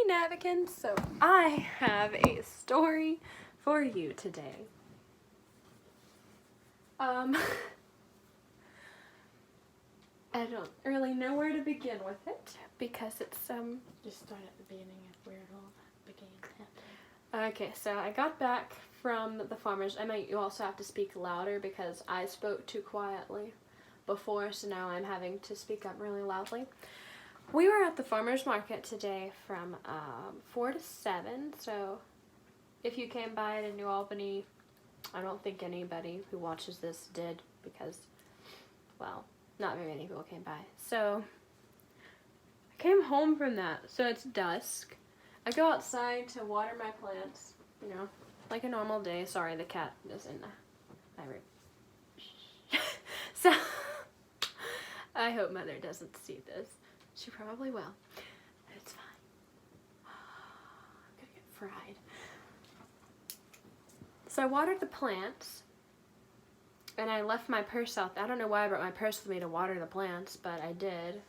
Navikin. So I have a story for you today. I don't really know where to begin with it because it's Just start at the beginning of where it all began. Okay, so I got back from the farmers. You also have to speak louder because I spoke too quietly before, so now I'm having to speak up really loudly. We were at the farmers market today from 4 to 7, so if you came by to New Albany, I don't think anybody who watches this did because, well, not very many people came by. So I came home from that, so it's dusk. I go outside to water my plants, you know, like a normal day. Sorry, the cat is in my room. So, I hope Mother doesn't see this. She probably will. It's fine. I'm gonna get fried. So I watered the plants, and I left my purse out there. I don't know why I brought my purse with me to water the plants, but I did,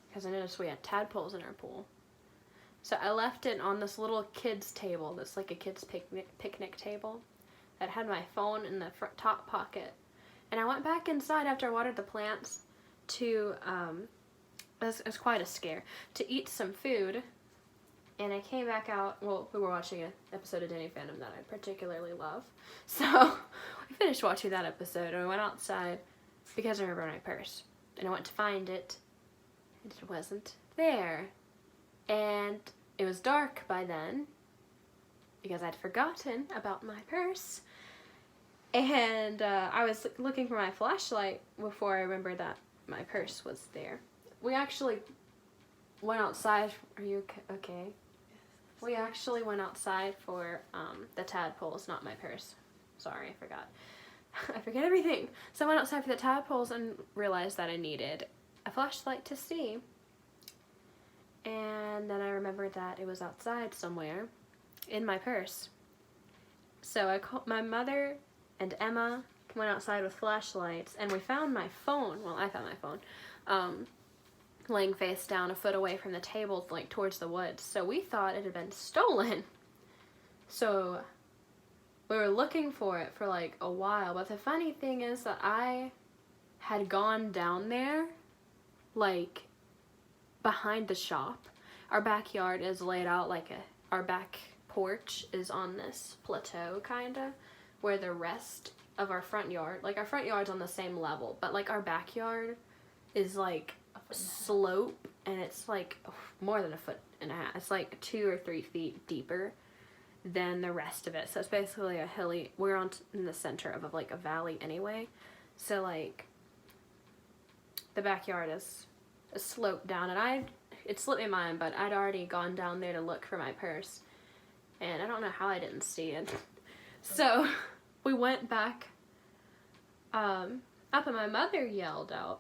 because I noticed we had tadpoles in our pool. So I left it on this little kids table that's like a kids picnic table that had my phone in the top pocket. And I went back inside after I watered the plants to, it was quite a scare, to eat some food. And I came back out, well, we were watching an episode of Danny Phantom that I particularly love. So we finished watching that episode and we went outside because I remembered my purse. And I went to find it and it wasn't there. And it was dark by then because I'd forgotten about my purse. And I was looking for my flashlight before I remembered that my purse was there. We actually went outside. Are you okay? We actually went outside for the tadpoles, not my purse. Sorry, I forgot. I forget everything. So I went outside for the tadpoles and realized that I needed a flashlight to see. And then I remembered that it was outside somewhere in my purse. So I called my mother and Emma, went outside with flashlights, and we found my phone. Well, I found my phone. Laying face down a foot away from the table, like towards the woods. So we thought it had been stolen. So we were looking for it for like a while. But the funny thing is that I had gone down there, like behind the shop. Our backyard is laid out like our back porch is on this plateau kinda, where the rest of our front yard, like our front yard's on the same level, but like our backyard is like a slope and it's like more than 1.5 feet. It's like 2 or 3 feet deeper than the rest of it. So it's basically a hilly, we're in the center of like a valley anyway. So like the backyard is a slope down, and it slipped my mind, but I'd already gone down there to look for my purse, and I don't know how I didn't see it. So we went back up, and my mother yelled out,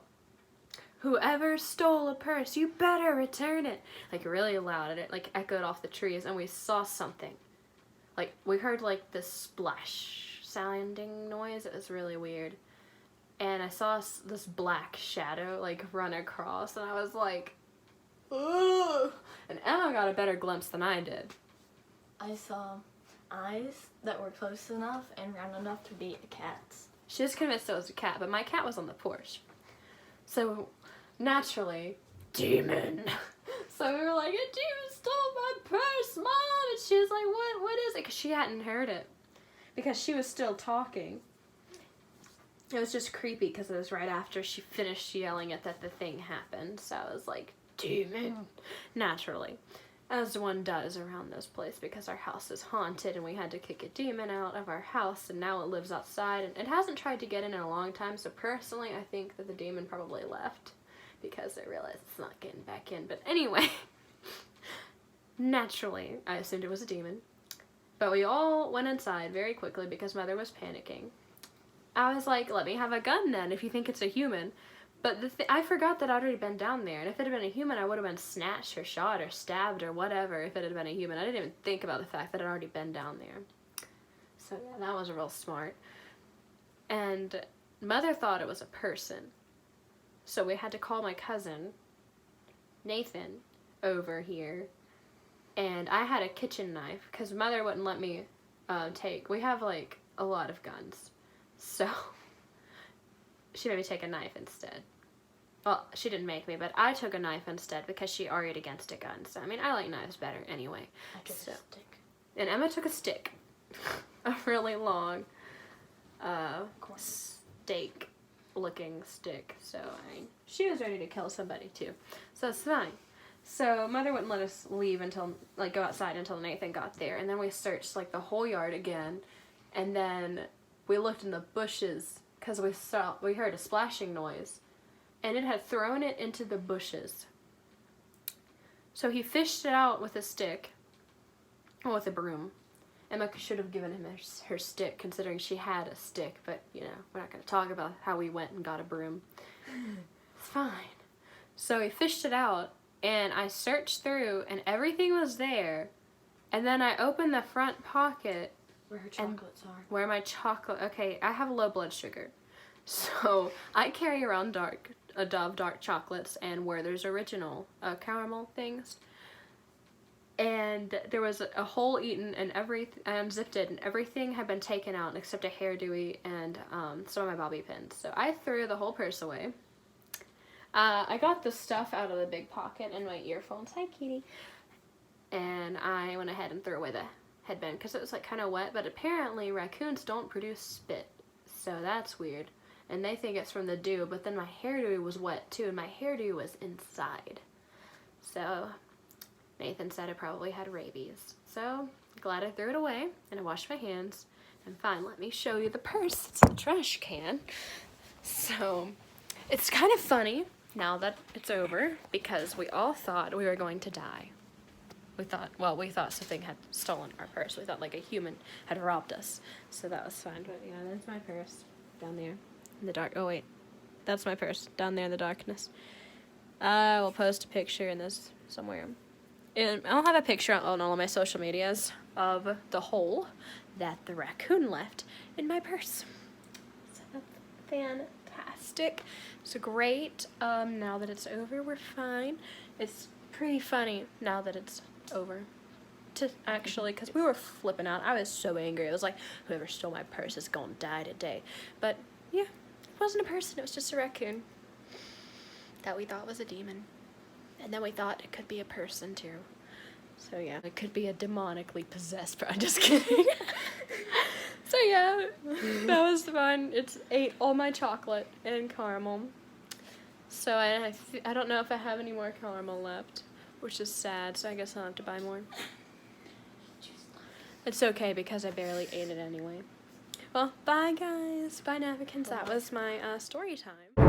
"Whoever stole a purse, you better return it," like really loud, and it like echoed off the trees, and we saw something. Like we heard like this splash sounding noise. It was really weird. And I saw this black shadow like run across, and I was like, ugh. And Emma got a better glimpse than I did. I saw eyes that were close enough and round enough to be a cat's. She was convinced it was a cat, but my cat was on the porch. So naturally, demon. So we were like, a demon stole my purse, Mom! And she was like, what is it? Because she hadn't heard it. Because she was still talking. It was just creepy because it was right after she finished yelling it that the thing happened. So I was like, demon. Naturally. As one does around this place, because our house is haunted and we had to kick a demon out of our house, and now it lives outside and it hasn't tried to get in a long time. So personally, I think that the demon probably left because it realized it's not getting back in. But anyway, naturally, I assumed it was a demon. But we all went inside very quickly because Mother was panicking. I was like, let me have a gun then if you think it's a human. But I forgot that I'd already been down there, and if it had been a human, I would have been snatched or shot or stabbed or whatever if it had been a human. I didn't even think about the fact that I'd already been down there. So yeah, that was real smart. And Mother thought it was a person. So we had to call my cousin, Nathan, over here And I had a kitchen knife because Mother wouldn't let me we have like a lot of guns. So she made me take a knife instead. Well, she didn't make me, but I took a knife instead because she argued against a gun. So, I mean, I like knives better anyway. I took a stick. And Emma took a stick. A really long steak-looking stick. So, she was ready to kill somebody, too. So, it's fine. So, Mother wouldn't let us leave until, like, go outside until Nathan got there. And then we searched, like, the whole yard again. And then we looked in the bushes because we heard a splashing noise. And it had thrown it into the bushes. So he fished it out with a stick. Well, with a broom. Emma should have given him her stick, considering she had a stick. But, you know, we're not going to talk about how we went and got a broom. It's fine. So he fished it out, and I searched through, and everything was there. And then I opened the front pocket. Where her chocolates are. Where my chocolate... Okay, I have low blood sugar. So I carry around Dove dark chocolates and Werther's original caramel things. And there was a hole eaten and I unzipped it and everything had been taken out except a hairdo and some of my bobby pins. So I threw the whole purse away. I got the stuff out of the big pocket and my earphones. Hi, Kitty. And I went ahead and threw away the headband because it was like kind of wet. But apparently raccoons don't produce spit. So that's weird. And they think it's from the dew, but then my hairdo was wet too, and my hairdo was inside. So Nathan said I probably had rabies. So glad I threw it away, and I washed my hands. And fine, let me show you the purse. It's in the trash can. So it's kind of funny now that it's over, because we all thought we were going to die. We thought something had stolen our purse. We thought like a human had robbed us. So that was fine. But yeah, that's my purse down there. In the dark. Oh wait, that's my purse down there in the darkness. I will post a picture in this somewhere. And I'll have a picture on all of my social medias of the hole that the raccoon left in my purse. So that's fantastic. It's great. Now that it's over, we're fine. It's pretty funny now that it's over. Actually, because we were flipping out. I was so angry. It was like, whoever stole my purse is gonna die today. But yeah. It wasn't a person, it was just a raccoon that we thought was a demon. And then we thought it could be a person too. So yeah, it could be a demonically possessed person. I'm just kidding. So yeah, that was fun. It's ate all my chocolate and caramel. So I don't know if I have any more caramel left, which is sad, so I guess I'll have to buy more. It's okay because I barely ate it anyway. Well, bye guys. Bye Navicans. That was my story time.